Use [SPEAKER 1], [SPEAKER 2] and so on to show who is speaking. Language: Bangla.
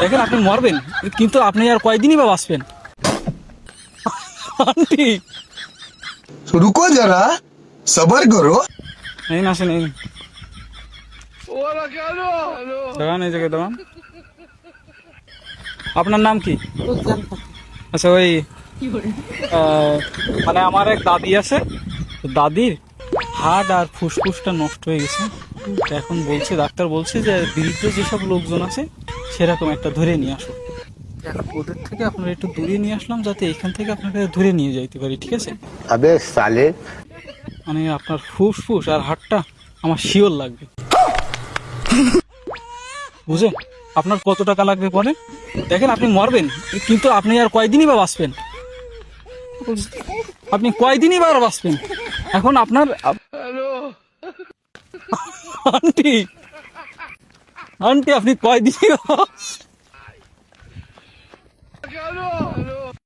[SPEAKER 1] দেখেন আপনি মরবেন, কিন্তু আপনি আর কয়দিনই বা বাঁচবেন। আন্টি
[SPEAKER 2] रुको जरा सबर करो।
[SPEAKER 1] এই না আসেন, এই দাঁড়ান, এই জায়গায় দাঁড়ান। আপনার নাম কি? আচ্ছা, ওই মানে আমার এক দাদি আছে, তো দাদির হার্ট আর ফুসফুসটা নষ্ট হয়ে গেছে। তো এখন বলছে, ডাক্তার বলছে যে বৃদ্ধ যেসব লোকজন আছে সেরকম একটা ধরে নিয়ে আসো। এখন ওদের থেকে আপনারা একটু দূরে নিয়ে আসলাম, যাতে এখান থেকে আপনাকে ধরে নিয়ে যাইতে পারি, ঠিক আছে?
[SPEAKER 3] अबे साले
[SPEAKER 1] মানে আপনার ফুসফুস আর হার্টটা আমার শিওর লাগবে, বুঝে? আপনার কত টাকা লাগবে পরে? দেখেন আপনি মরবেন, কিন্তু আপনি আর কয়দিনই বা বাঁচবেন। আপনি কয়দিনই বা আর বাঁচবেন। এখন আপনার আন্টি, আন্টি আপনি কয়দিনই বা